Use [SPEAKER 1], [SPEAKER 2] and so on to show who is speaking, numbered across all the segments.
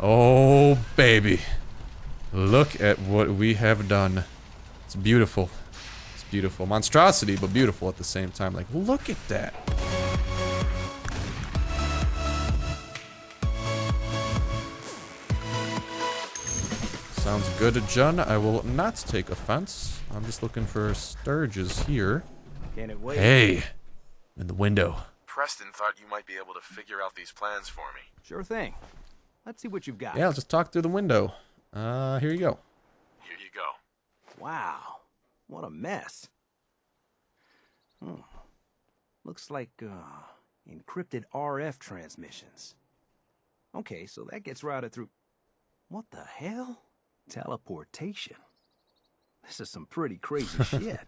[SPEAKER 1] Oh, baby. Look at what we have done. It's beautiful. It's beautiful. Monstrosity, but beautiful at the same time. Like, look at that. Sounds good, John. I will not take offense. I'm just looking for Sturges here.
[SPEAKER 2] Can it wait?
[SPEAKER 1] Hey, in the window.
[SPEAKER 3] Preston thought you might be able to figure out these plans for me.
[SPEAKER 2] Sure thing. Let's see what you've got.
[SPEAKER 1] Yeah, I'll just talk through the window. Here you go.
[SPEAKER 3] Here you go.
[SPEAKER 2] Wow. What a mess. Looks like, encrypted RF transmissions. Okay, so that gets routed through... What the hell? Teleportation. This is some pretty crazy shit.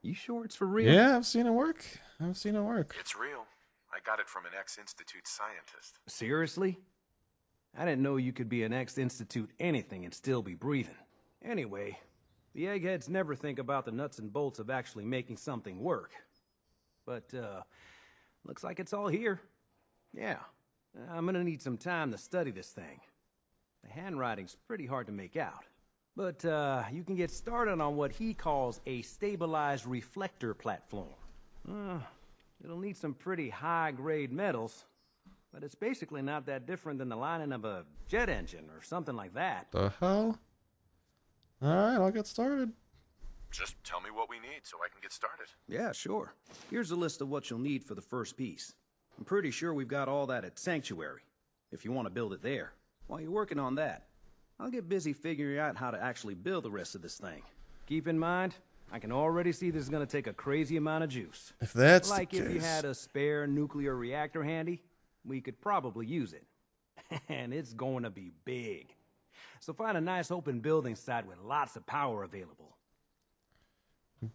[SPEAKER 2] You sure it's for real?
[SPEAKER 1] Yeah, I've seen it work. I've seen it work.
[SPEAKER 3] It's real. I got it from an ex-Institute scientist.
[SPEAKER 2] Seriously? I didn't know you could be an ex-Institute anything and still be breathing. Anyway, the eggheads never think about the nuts and bolts of actually making something work. But, looks like it's all here. Yeah, I'm gonna need some time to study this thing. The handwriting's pretty hard to make out. But, you can get started on what he calls a stabilized reflector platform. It'll need some pretty high-grade metals, but it's basically not that different than the lining of a jet engine or something like that.
[SPEAKER 1] The hell? Alright, I'll get started.
[SPEAKER 3] Just tell me what we need so I can get started.
[SPEAKER 2] Yeah, sure. Here's a list of what you'll need for the first piece. I'm pretty sure we've got all that at Sanctuary, if you want to build it there. While you're working on that, I'll get busy figuring out how to actually build the rest of this thing. Keep in mind, I can already see this is going to take a crazy amount of juice.
[SPEAKER 1] If that's
[SPEAKER 2] like
[SPEAKER 1] the case.
[SPEAKER 2] If you had a spare nuclear reactor handy, we could probably use it. And it's going to be big. So find a nice open building site with lots of power available.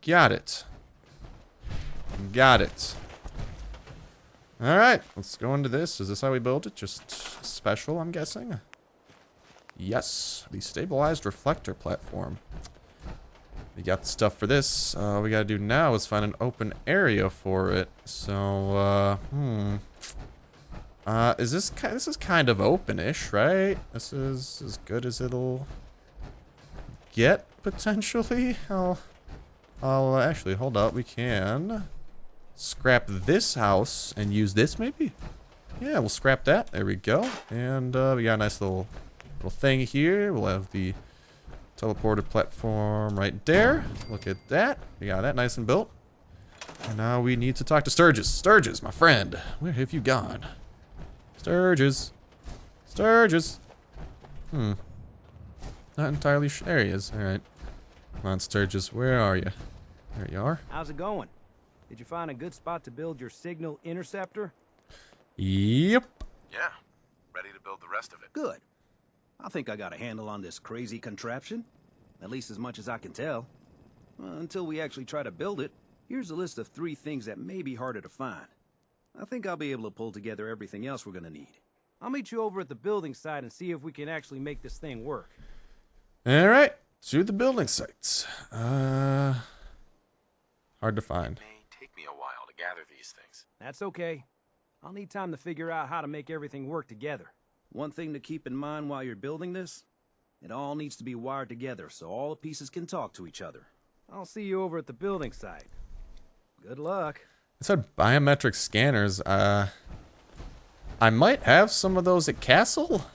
[SPEAKER 1] Got it. Got it. Alright, let's go into this. Is this how we build it? Just special, I'm guessing? Yes, the stabilized reflector platform. We got the stuff for this. All we gotta do now is find an open area for it. So, this is kind of open-ish, right? This is as good as it'll get, potentially. I'll actually, hold up. We can scrap this house and use this, maybe? Yeah, we'll scrap that. There we go. And, we got a nice little thing here. We'll have the teleported platform right there. Look at that. We got that nice and built. And now we need to talk to Sturges. Sturges, my friend. Where have you gone? Sturges. Sturges. Not entirely sure. There he is. Alright. Come on, Sturges. Where are you? There you are.
[SPEAKER 2] How's it going? Did you find a good spot to build your signal interceptor?
[SPEAKER 1] Yep.
[SPEAKER 3] Yeah, ready to build the rest of it.
[SPEAKER 2] Good. I think I got a handle on this crazy contraption. At least as much as I can tell. Until we actually try to build it, here's a list of 3 things that may be harder to find. I think I'll be able to pull together everything else we're gonna need. I'll meet you over at the building site and see if we can actually make this thing work.
[SPEAKER 1] Alright. To the building sites. Hard to find.
[SPEAKER 3] It may take me a while to gather these things.
[SPEAKER 2] That's okay. I'll need time to figure out how to make everything work together. One thing to keep in mind while you're building this, it all needs to be wired together so all the pieces can talk to each other. I'll see you over at the building site. Good luck.
[SPEAKER 1] It said biometric scanners. I might have some of those at Castle.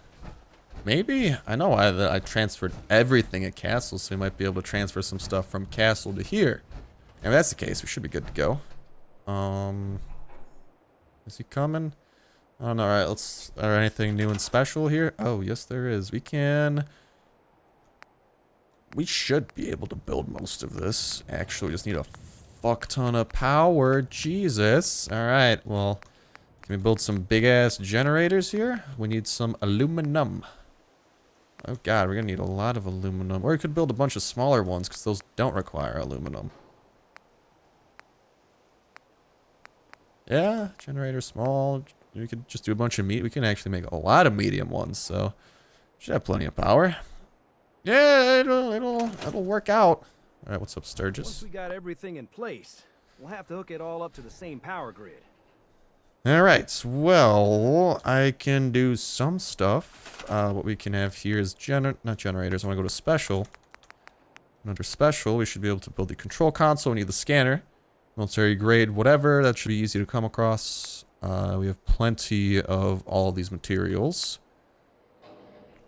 [SPEAKER 1] Maybe. I know I transferred everything at Castle, so we might be able to transfer some stuff from Castle to here. And if that's the case, we should be good to go. Is he coming? I don't know. Alright, let's... Are there anything new and special here? Oh, yes there is. We should be able to build most of this. Actually, we just need a fuck ton of power. Jesus. Alright, well... Can we build some big-ass generators here? We need some aluminum. Oh god, we're gonna need a lot of aluminum. Or we could build a bunch of smaller ones, because those don't require aluminum. Yeah, generator small. We could just do a bunch of meat. We can actually make a lot of medium ones, so should have plenty of power. Yeah, it'll work out. All right, what's up, Sturges?
[SPEAKER 2] Once we got everything in place, we'll have to hook it all up to the same power grid.
[SPEAKER 1] All right, well, I can do some stuff. what we can have here is not generators. I want to go to special. And under special, we should be able to build the control console. We need the scanner. Military grade, whatever. That should be easy to come across. We have plenty of all of these materials.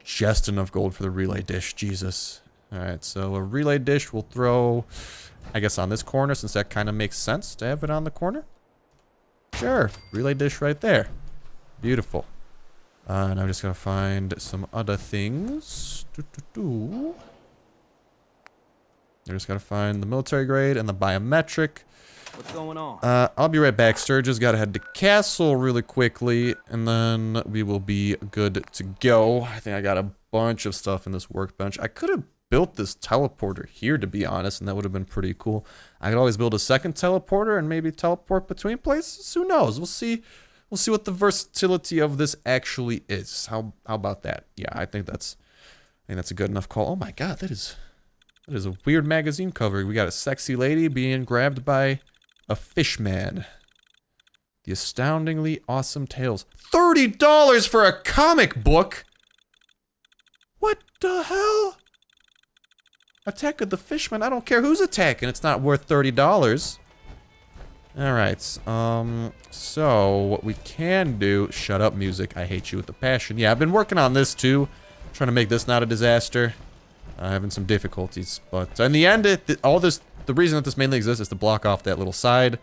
[SPEAKER 1] Just enough gold for the relay dish. Jesus. Alright, so a relay dish we'll throw, I guess, on this corner, since that kind of makes sense to have it on the corner. Sure. Relay dish right there. Beautiful. And I'm just going to find some other things. I just got to find the military grade and the biometric.
[SPEAKER 2] What's going on?
[SPEAKER 1] I'll be right back, Sturgis. Got to head to castle really quickly, and then we will be good to go. I think I got a bunch of stuff in this workbench. I could have built this teleporter here, to be honest, and that would have been pretty cool. I could always build a second teleporter and maybe teleport between places. Who knows? We'll see. We'll see what the versatility of this actually is. How about that? Yeah, I think that's a good enough call. Oh my god, that is a weird magazine cover. We got a sexy lady being grabbed by a fishman. The astoundingly awesome tales. $30 for a comic book? What the hell? Attack of the Fishman. I don't care who's attacking. It's not worth $30. Alright. So what we can do... Shut up, music. I hate you with a passion. Yeah, I've been working on this too. Trying to make this not a disaster. Having some difficulties. But in the end, the reason that this mainly exists is to block off that little side.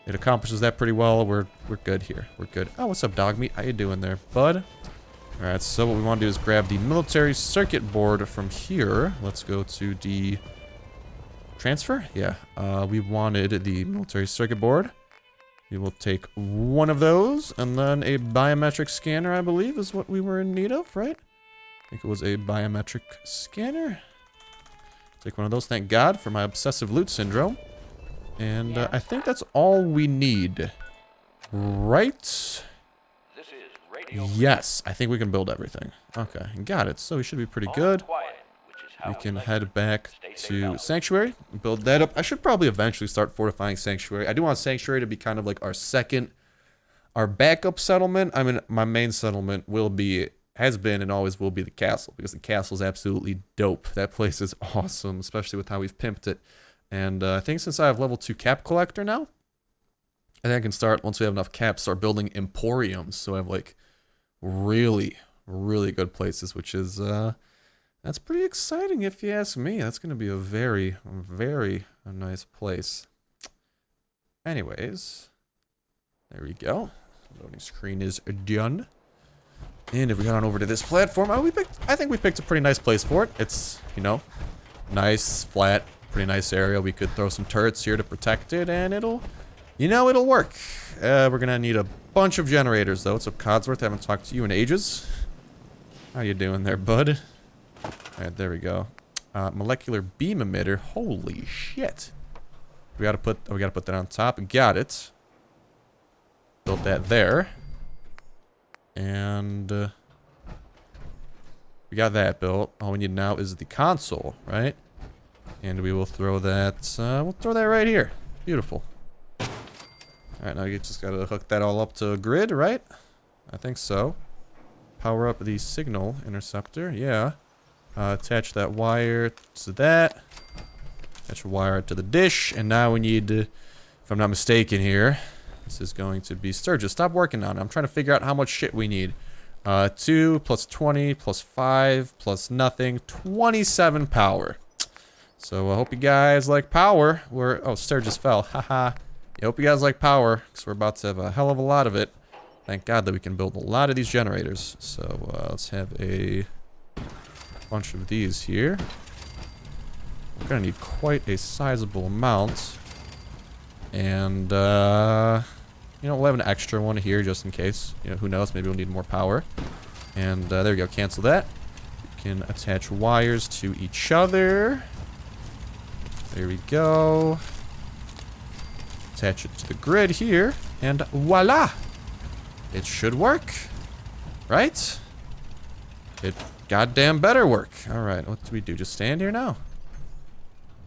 [SPEAKER 1] It accomplishes that pretty well. We're good here. We're good. Oh, what's up, dog meat? How you doing there, bud? Alright, so what we want to do is grab the military circuit board from here. Let's go to the transfer. Yeah, we wanted the military circuit board. We will take one of those, and then a biometric scanner, I believe, is what we were in need of, right? I think it was a biometric scanner. Take one of those, thank God, for my obsessive loot syndrome. And I think that's all we need. Right? Yes, I think we can build everything. Okay, got it. So we should be pretty good. We can head back to Sanctuary, build that up. I should probably eventually start fortifying Sanctuary. I do want Sanctuary to be kind of like our backup settlement. I mean, my main settlement has been and always will be the castle, because the castle is absolutely dope. That place is awesome, especially with how we've pimped it. And I think since I have level 2 cap collector now, I think I can start, once we have enough caps, start building emporiums. So I have like really, really good places, which is, that's pretty exciting if you ask me. That's going to be a very, very nice place. Anyways, there we go. Loading screen is done. And if we head on over to this platform, I think we picked a pretty nice place for it. It's, you know, nice, flat, pretty nice area. We could throw some turrets here to protect it, and it'll work. We're gonna need a bunch of generators, though. What's up, Codsworth? Haven't talked to you in ages. How you doing there, bud? Alright, there we go. Molecular beam emitter. Holy shit. We gotta put that on top. Got it. Built that there. And we got that built. All we need now is the console, right? And we will throw that, we'll throw that right here. Beautiful. Alright, now you just gotta hook that all up to a grid, right? I think so. Power up the signal interceptor, yeah. Attach that wire to that. Attach a wire to the dish, and now we need to, if I'm not mistaken here, this is going to be Sturgis. Stop working on it. I'm trying to figure out how much shit we need. 2 plus 20 plus 5 plus nothing. 27 power. So I hope you guys like power. Oh, Sturgis fell. Haha. I hope you guys like power, because we're about to have a hell of a lot of it. Thank God that we can build a lot of these generators. So let's have a bunch of these here. We're going to need quite a sizable amount. And, you know, we'll have an extra one here just in case. You know, who knows? Maybe we'll need more power. And there we go. Cancel that. We can attach wires to each other. There we go. Attach it to the grid here. And voila! It should work. Right? It goddamn better work. Alright, what do we do? Just stand here now?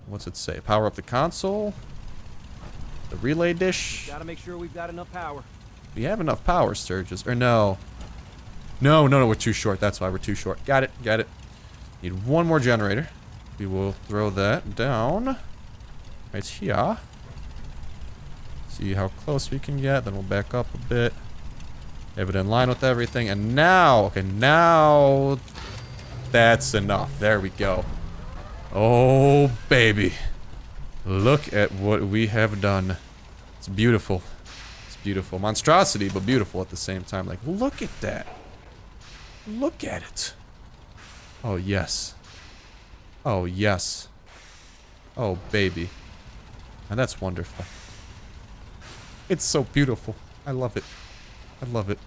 [SPEAKER 1] What's it say? Power up the console. The relay dish.
[SPEAKER 2] Gotta make sure we've got enough power.
[SPEAKER 1] We have enough power, Sturgis. Or no. No, no, no, we're too short. That's why we're too short. Got it, got it. Need one more generator. We will throw that down. Right here. See how close we can get. Then we'll back up a bit. Have it in line with everything. And now, okay, now that's enough. There we go. Oh, baby. Look at what we have done. It's beautiful. It's beautiful. Monstrosity, but beautiful at the same time. Like, look at that. Look at it. Oh, yes. Oh, yes. Oh, baby. And that's wonderful. It's so beautiful. I love it. I love it.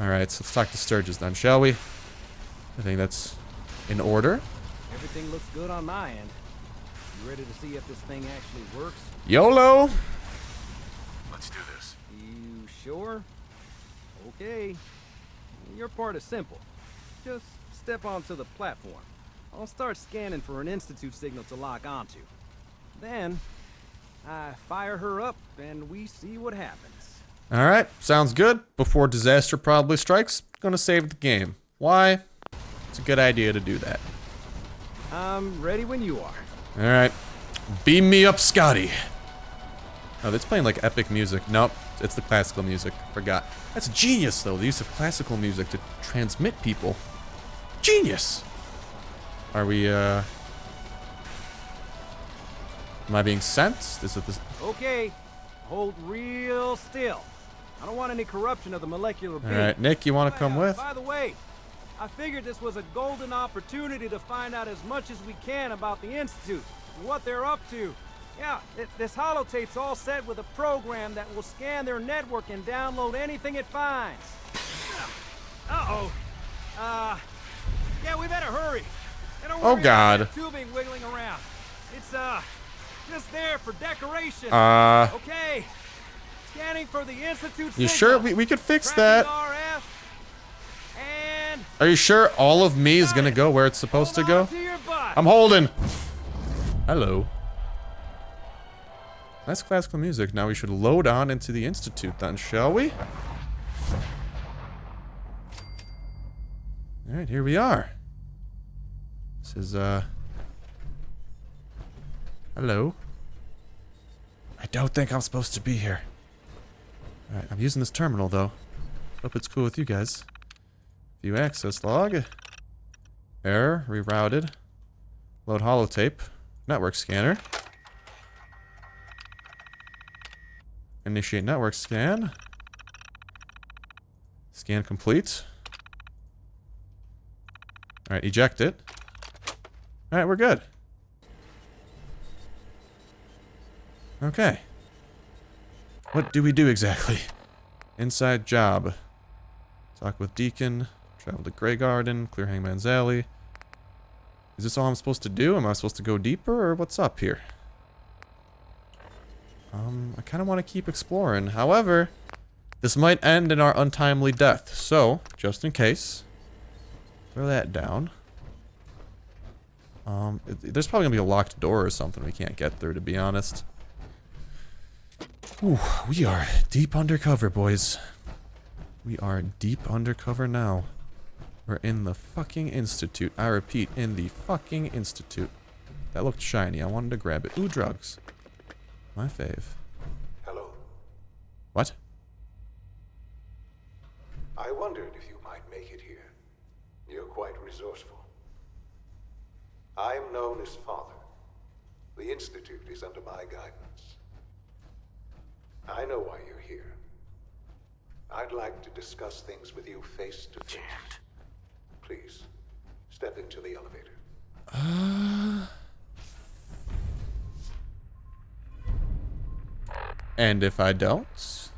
[SPEAKER 1] Alright, so let's talk to Sturgis then, shall we? I think that's in order.
[SPEAKER 2] Everything looks good on my end. You ready to see if this thing actually works?
[SPEAKER 1] YOLO!
[SPEAKER 3] Let's do this.
[SPEAKER 2] You sure? Okay. Your part is simple. Just step onto the platform. I'll start scanning for an Institute signal to lock onto. Then, I fire her up and we see what happens.
[SPEAKER 1] Alright, sounds good. Before disaster probably strikes, gonna save the game. Why? It's a good idea to do that.
[SPEAKER 2] I'm ready when you are.
[SPEAKER 1] Alright. Beam me up, Scotty. Oh, it's playing like epic music. Nope, it's the classical music. Forgot. That's genius, though, the use of classical music to transmit people. Genius! Are we, Am I being sent? Is it this?
[SPEAKER 2] Okay, hold real still. I don't want any corruption of the molecular beam.
[SPEAKER 1] Alright, Nick, you want to come with?
[SPEAKER 2] By the way, I figured this was a golden opportunity to find out as much as we can about the Institute and what they're up to. Yeah, this holotape's all set with a program that will scan their network and download anything it finds. Uh-oh. Yeah, we better hurry. And don't
[SPEAKER 1] Oh,
[SPEAKER 2] worry
[SPEAKER 1] God.
[SPEAKER 2] about that tubing wiggling around. It's, just there for decoration. Okay. Scanning for the Institute
[SPEAKER 1] You
[SPEAKER 2] signal.
[SPEAKER 1] sure we could fix
[SPEAKER 2] Tracking
[SPEAKER 1] that?
[SPEAKER 2] RF. And
[SPEAKER 1] Are you sure all of me is gonna go where it's supposed to go?
[SPEAKER 2] hold on to your butt.
[SPEAKER 1] I'm holding. Hello. Nice classical music. Now we should load on into the Institute then, shall we? Alright, here we are. This is, hello. I don't think I'm supposed to be here. Alright, I'm using this terminal, though. Hope it's cool with you guys. View access log. Error, rerouted. Load holotape. Network scanner. Initiate network scan. Scan complete. Alright, eject it. Alright, we're good. Okay. What do we do exactly? Inside job. Talk with Deacon. Travel to Grey Garden. Clear Hangman's Alley. Is this all I'm supposed to do? Am I supposed to go deeper, or what's up here? I kind of want to keep exploring. However, this might end in our untimely death. So, just in case, throw that down. There's probably gonna be a locked door or something we can't get through, to be honest. Ooh, we are deep undercover, boys. We are deep undercover now. We're in the fucking Institute. I repeat, in the fucking Institute. That looked shiny. I wanted to grab it. Ooh, drugs. My fave.
[SPEAKER 4] Hello.
[SPEAKER 1] What?
[SPEAKER 4] I wondered if you might make it here. You're quite resourceful. I'm known as Father. The Institute is under my guidance. I know why you're here. I'd like to discuss things with you face to face. Please, step into the elevator.
[SPEAKER 1] And if I don't?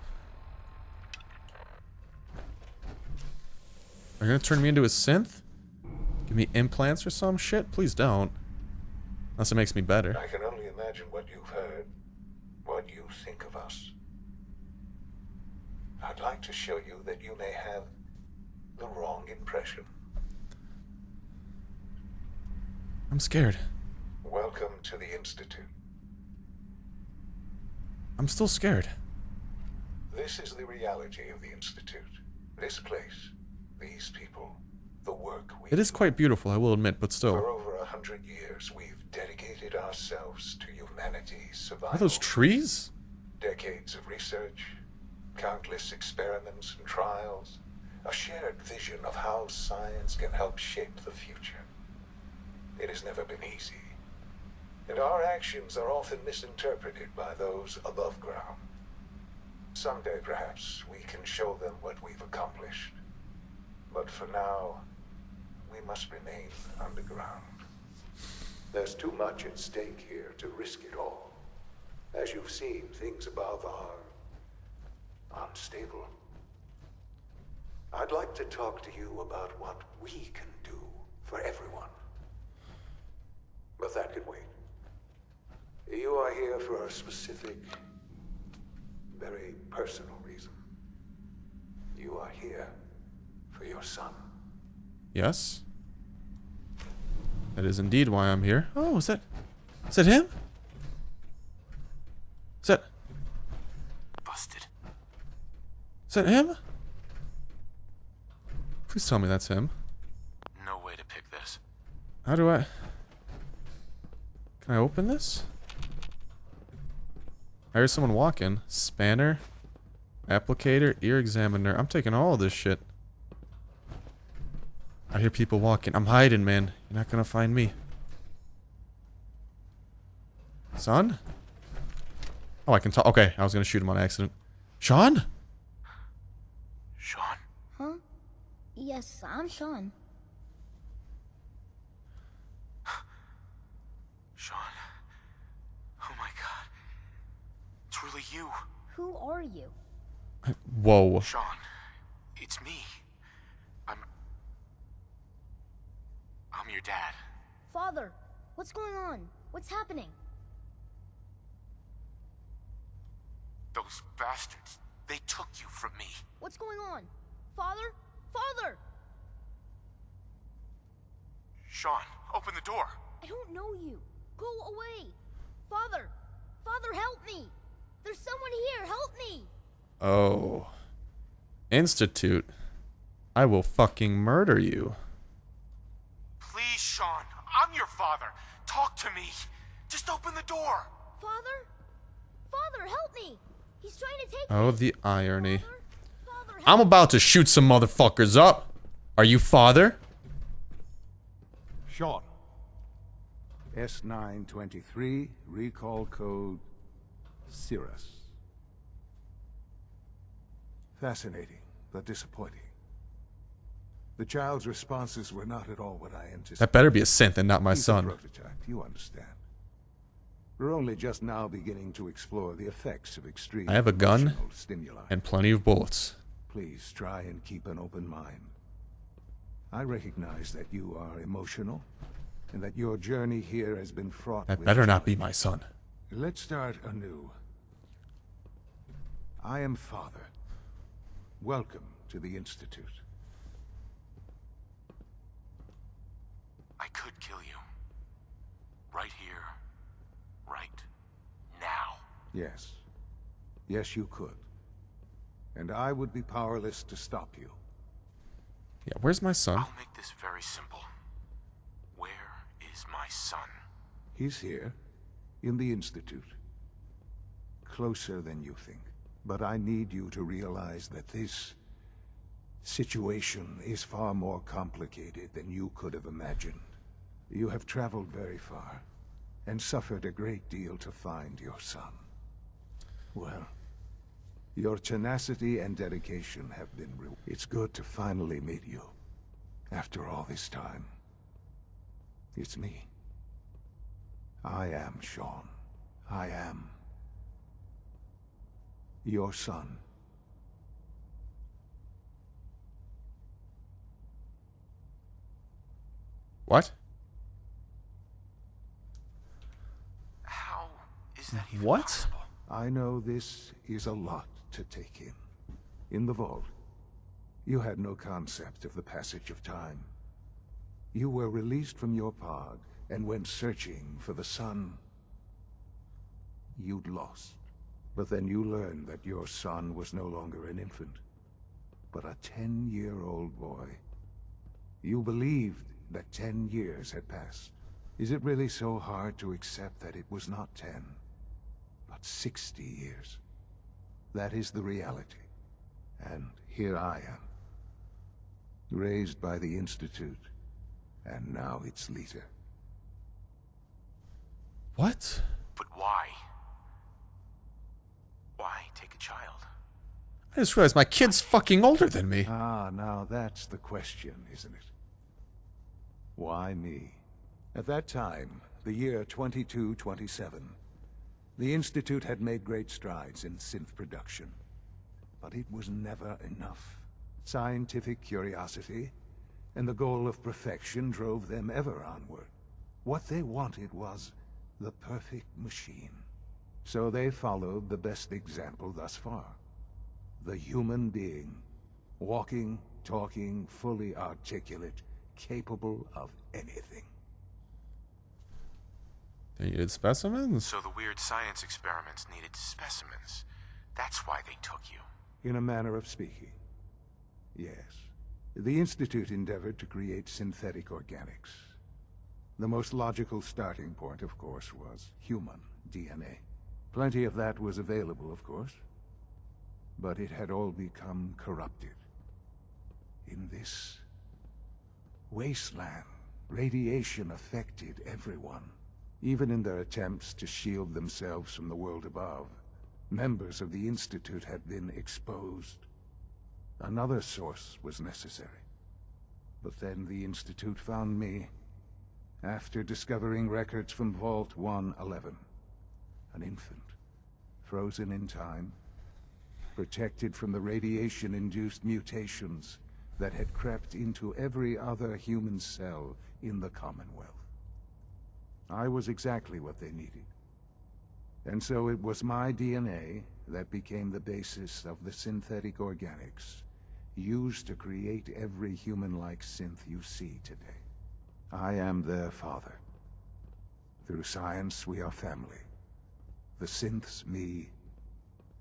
[SPEAKER 1] Are you gonna turn me into a synth? Give me implants or some shit? Please don't. Unless it makes me better.
[SPEAKER 4] I can only imagine what you've heard, what you think of us. I'd like to show you that you may have the wrong impression.
[SPEAKER 1] I'm scared.
[SPEAKER 4] Welcome to the Institute.
[SPEAKER 1] I'm still scared.
[SPEAKER 4] This is the reality of the Institute. This place, these people, the work we
[SPEAKER 1] It is quite beautiful, I will admit, but
[SPEAKER 4] For
[SPEAKER 1] still.
[SPEAKER 4] over 100 years, we've dedicated ourselves to humanity's survival.
[SPEAKER 1] Are those trees?
[SPEAKER 4] Decades of research, countless experiments and trials, a shared vision of how science can help shape the future. It has never been easy, and our actions are often misinterpreted by those above ground. Someday, perhaps, we can show them what we've accomplished. But for now, we must remain underground. There's too much at stake here to risk it all. As you've seen, things above are unstable. I'd like to talk to you about what we can do for everyone. But that can wait. You are here for a specific, very personal reason. You are here for your son.
[SPEAKER 1] Yes. That is indeed why I'm here. Oh, is that him? Is that
[SPEAKER 3] Busted.
[SPEAKER 1] Is that him? Please tell me that's him.
[SPEAKER 3] No way to pick this.
[SPEAKER 1] How do I... Can I open this? I hear someone walking. Spanner. Applicator. Ear examiner. I'm taking all of this shit. I hear people walking. I'm hiding, man. You're not gonna find me. Son? Oh, I can talk. Okay, I was gonna shoot him on accident. Sean?
[SPEAKER 3] Sean?
[SPEAKER 5] Huh? Yes, I'm Sean.
[SPEAKER 3] Sean. Oh my god. It's really you.
[SPEAKER 5] Who are you?
[SPEAKER 1] Whoa.
[SPEAKER 3] Sean. It's me. I'm your dad.
[SPEAKER 5] Father, what's going on? What's happening?
[SPEAKER 3] Those bastards. They took you from me.
[SPEAKER 5] What's going on? Father? Father!
[SPEAKER 3] Sean, open the door.
[SPEAKER 5] I don't know you. Go away. Father! Father, help me! There's someone here. Help me!
[SPEAKER 1] Oh. Institute. I will fucking murder you.
[SPEAKER 3] Please, Sean. I'm your father. Talk to me. Just open the door.
[SPEAKER 5] Father? Father, help me! He's trying to take
[SPEAKER 1] Oh,
[SPEAKER 5] me.
[SPEAKER 1] the irony.
[SPEAKER 5] Father, help
[SPEAKER 1] I'm about to shoot some motherfuckers up. Are you father?
[SPEAKER 6] Sean. S923, recall code Cirrus. Fascinating, but disappointing. The child's responses were not at all what I anticipated.
[SPEAKER 1] That better be a synth and not my
[SPEAKER 6] He's a
[SPEAKER 1] son.
[SPEAKER 6] prototype, you understand. We're only just now beginning to explore the effects of extreme
[SPEAKER 1] I have a gun
[SPEAKER 6] emotional stimuli.
[SPEAKER 1] and plenty of bullets.
[SPEAKER 6] Please try and keep an open mind. I recognize that you are emotional, and that your journey here has been fraught
[SPEAKER 1] That
[SPEAKER 6] with
[SPEAKER 1] better not be
[SPEAKER 6] challenge.
[SPEAKER 1] my son.
[SPEAKER 6] Let's start anew. I am Father. Welcome to the Institute.
[SPEAKER 3] I could kill you. Right here. Right now.
[SPEAKER 6] Yes. Yes, you could. And I would be powerless to stop you.
[SPEAKER 1] Yeah, where's my son?
[SPEAKER 3] I'll make this very simple. Where is my son?
[SPEAKER 6] He's here, in the Institute. Closer than you think. But I need you to realize that this situation is far more complicated than you could have imagined. You have traveled very far, and suffered a great deal to find your son. Well, your tenacity and dedication have been rewarded. It's good to finally meet you, after all this time. It's me. I am Sean. I am your son.
[SPEAKER 1] What?
[SPEAKER 3] How is that even
[SPEAKER 1] What?
[SPEAKER 3] possible?
[SPEAKER 6] I know this is a lot to take in. In the vault, you had no concept of the passage of time. You were released from your pod and went searching for the son you'd lost. But then you learned that your son was no longer an infant, but a 10-year-old boy. You believed that 10 years had passed. Is it really so hard to accept that it was not 10, but 60 years? That is the reality. And here I am, raised by the Institute, and now its leader.
[SPEAKER 1] What?
[SPEAKER 3] But why? Why take a child?
[SPEAKER 1] I just realized my kid's fucking older than me.
[SPEAKER 6] Ah, now that's the question, isn't it? Why me? At that time, the year 2227, the Institute had made great strides in synth production. But it was never enough. Scientific curiosity and the goal of perfection drove them ever onward. What they wanted was the perfect machine. So they followed the best example thus far. The human being. Walking, talking, fully articulate, capable of anything.
[SPEAKER 1] They needed specimens?
[SPEAKER 3] So the weird science experiments needed specimens. That's why they took you.
[SPEAKER 6] In a manner of speaking. Yes. The Institute endeavored to create synthetic organics. The most logical starting point, of course, was human DNA. Plenty of that was available, of course. But it had all become corrupted. In this wasteland, radiation affected everyone. Even in their attempts to shield themselves from the world above, members of the Institute had been exposed. Another source was necessary. But then the Institute found me, after discovering records from Vault 111. An infant, frozen in time, protected from the radiation-induced mutations that had crept into every other human cell in the Commonwealth. I was exactly what they needed. And so it was my DNA that became the basis of the synthetic organics used to create every human-like synth you see today. I am their father. Through science, we are family. The synths, me,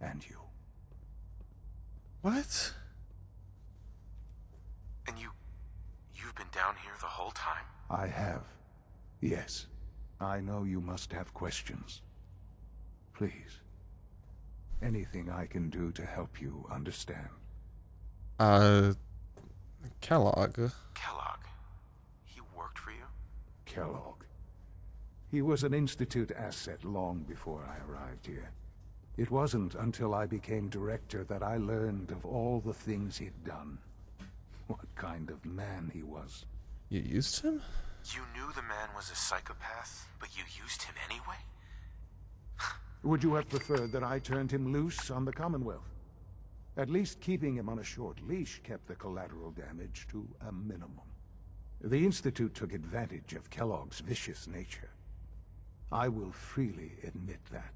[SPEAKER 6] and you.
[SPEAKER 1] What?
[SPEAKER 3] And you've been down here the whole time?
[SPEAKER 6] I have. Yes. I know you must have questions. Please. Anything I can do to help you understand.
[SPEAKER 1] Kellogg.
[SPEAKER 3] Kellogg. He worked for you?
[SPEAKER 6] Kellogg. He was an Institute asset long before I arrived here. It wasn't until I became director that I learned of all the things he'd done. What kind of man he was.
[SPEAKER 1] You used him?
[SPEAKER 3] You knew the man was a psychopath, but you used him anyway?
[SPEAKER 6] Would you have preferred that I turned him loose on the Commonwealth? At least keeping him on a short leash kept the collateral damage to a minimum. The Institute took advantage of Kellogg's vicious nature. I will freely admit that.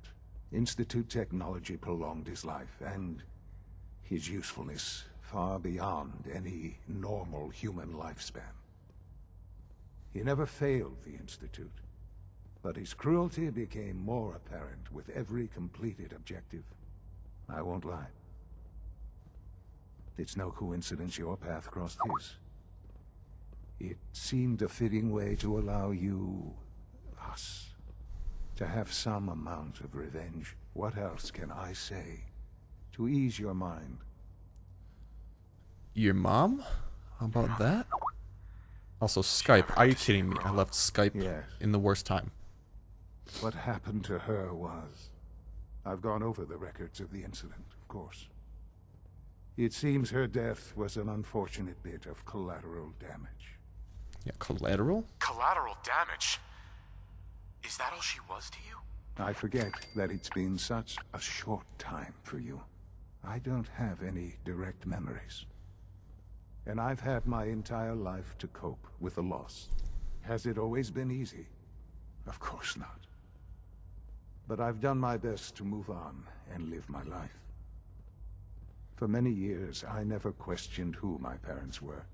[SPEAKER 6] Institute technology prolonged his life, and his usefulness far beyond any normal human lifespan. He never failed the Institute, but his cruelty became more apparent with every completed objective. I won't lie. It's no coincidence your path crossed his. It seemed a fitting way to allow you, us, to have some amount of revenge. What else can I say to ease your mind?
[SPEAKER 1] Your mom? How about that? Also, Skype. Are you kidding me? I left Skype
[SPEAKER 6] Yes.
[SPEAKER 1] in the worst time.
[SPEAKER 6] What happened to her was... I've gone over the records of the incident, of course. It seems her death was an unfortunate bit of collateral damage.
[SPEAKER 1] Yeah, collateral?
[SPEAKER 3] Collateral damage? Is that all she was to you?
[SPEAKER 6] I forget that it's been such a short time for you. I don't have any direct memories. And I've had my entire life to cope with the loss. Has it always been easy? Of course not. But I've done my best to move on and live my life. For many years, I never questioned who my parents were.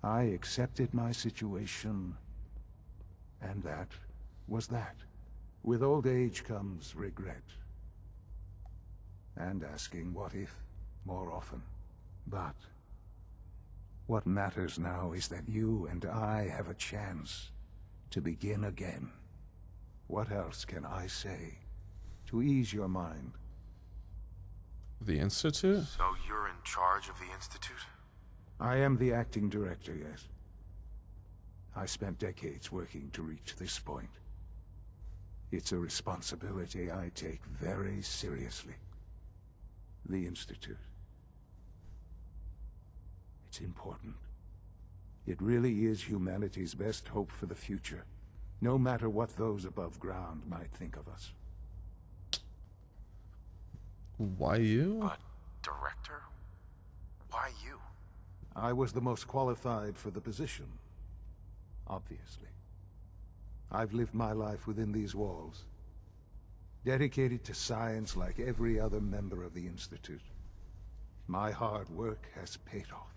[SPEAKER 6] I accepted my situation, and that was that. With old age comes regret. And asking what if more often. But what matters now is that you and I have a chance to begin again. What else can I say to ease your mind?
[SPEAKER 1] The Institute?
[SPEAKER 3] So you're in charge of the Institute?
[SPEAKER 6] I am the acting director, yes. I spent decades working to reach this point. It's a responsibility I take very seriously. The Institute. It's important. It really is humanity's best hope for the future, no matter what those above ground might think of us.
[SPEAKER 1] Why you?
[SPEAKER 3] But, director? Why you?
[SPEAKER 6] I was the most qualified for the position, obviously. I've lived my life within these walls, dedicated to science like every other member of the Institute. My hard work has paid off.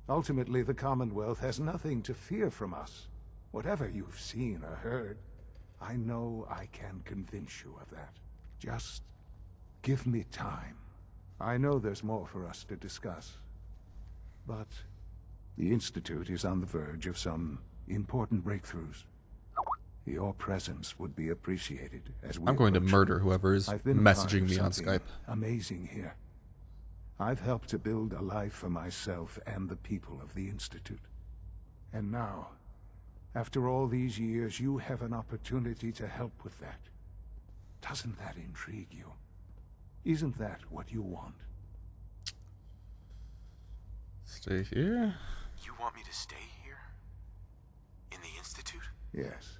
[SPEAKER 6] Ultimately, the Commonwealth has nothing to fear from us. Whatever you've seen or heard, I know I can convince you of that. Just give me time. I know there's more for us to discuss. But the Institute is on the verge of some important breakthroughs. Your presence would be appreciated as we
[SPEAKER 1] I'm going to
[SPEAKER 6] approach.
[SPEAKER 1] murder whoever is
[SPEAKER 6] I've been a part
[SPEAKER 1] messaging
[SPEAKER 6] of
[SPEAKER 1] me on
[SPEAKER 6] something
[SPEAKER 1] Skype.
[SPEAKER 6] amazing here. I've helped to build a life for myself and the people of the Institute. And now, after all these years, you have an opportunity to help with that. Doesn't that intrigue you? Isn't that what you want?
[SPEAKER 1] Stay here?
[SPEAKER 3] You want me to stay here? In the Institute?
[SPEAKER 6] Yes,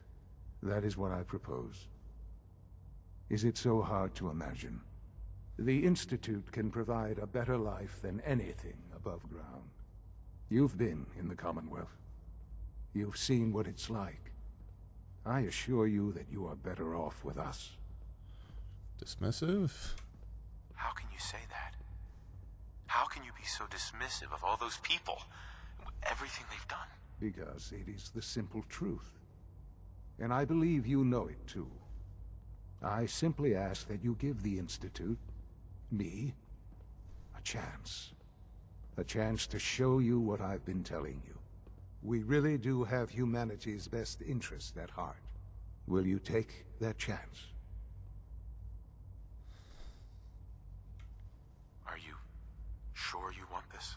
[SPEAKER 6] that is what I propose. Is it so hard to imagine? The Institute can provide a better life than anything above ground. You've been in the Commonwealth. You've seen what it's like. I assure you that you are better off with us.
[SPEAKER 1] Dismissive?
[SPEAKER 3] How can you say that? How can you be so dismissive of all those people? Everything they've done?
[SPEAKER 6] Because it is the simple truth. And I believe you know it too. I simply ask that you give the Institute, me, a chance. A chance to show you what I've been telling you. We really do have humanity's best interest at heart. Will you take that chance?
[SPEAKER 3] Are you sure you want this?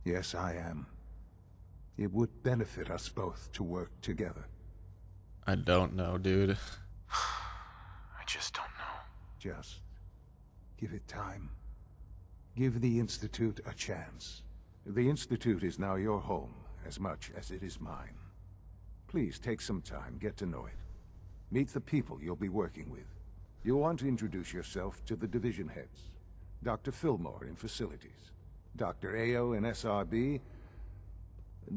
[SPEAKER 6] Yes, I am. It would benefit us both to work together.
[SPEAKER 1] I don't know, dude.
[SPEAKER 3] I just don't know.
[SPEAKER 6] Just give it time. Give the Institute a chance. The Institute is now your home as much as it is mine. Please take some time, get to know it. Meet the people you'll be working with. You'll want to introduce yourself to the division heads. Dr. Fillmore in facilities, Dr. Ayo in SRB,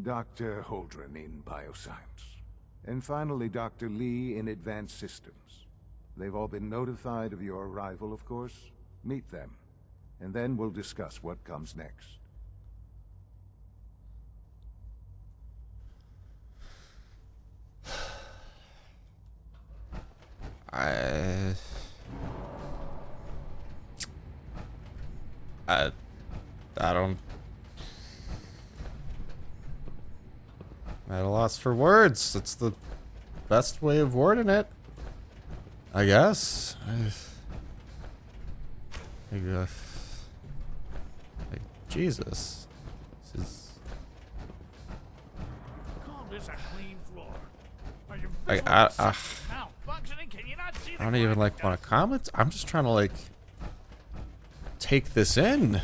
[SPEAKER 6] Dr. Holdren in bioscience, and finally Dr. Lee in advanced systems. They've all been notified of your arrival, of course. Meet them, and then we'll discuss what comes next.
[SPEAKER 1] I don't. At a loss for words. That's the best way of wording it, I guess. Like, Jesus. This is.
[SPEAKER 7] Call this a clean floor. Are your
[SPEAKER 1] I
[SPEAKER 7] malfunctioning? Can you not see
[SPEAKER 1] I don't even like want to comment. I'm just trying to like take this in,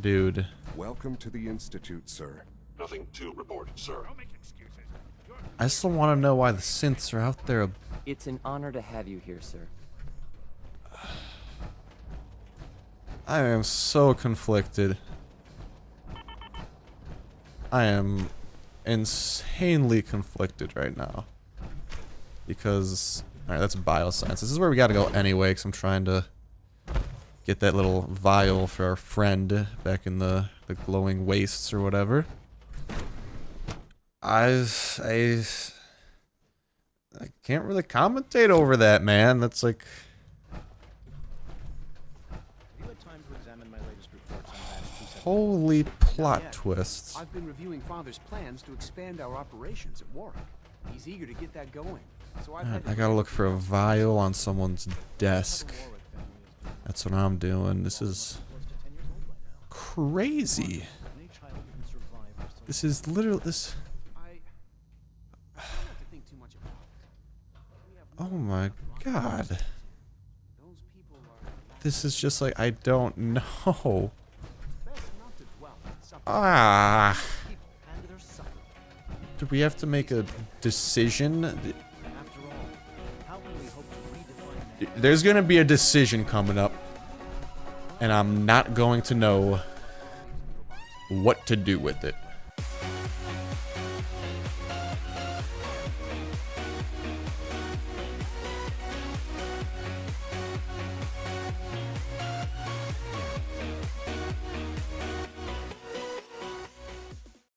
[SPEAKER 1] dude.
[SPEAKER 8] Welcome to the Institute, sir.
[SPEAKER 9] Nothing to report, sir.
[SPEAKER 7] Don't make excuses.
[SPEAKER 1] I still want to know why the synths are out there.
[SPEAKER 10] It's an honor to have you here, sir.
[SPEAKER 1] I am so conflicted. I am insanely conflicted right now. Because, alright, that's bioscience. This is where we gotta go anyway, because I'm trying to get that little vial for our friend back in the glowing wastes or whatever. I can't really commentate over that, man. That's like...
[SPEAKER 11] Have you had time to examine my latest reports on batch
[SPEAKER 1] Holy plot twists.
[SPEAKER 11] I've been reviewing Father's plans to expand our operations at Warwick. He's eager to get that going. So
[SPEAKER 1] I gotta look for a vial on someone's desk. That's what I'm doing. This is crazy. This is literally this. Oh my god. This is just like, I don't know. Ah. Do we have to make a decision? There's gonna be a decision coming up, and I'm not going to know what to do with it.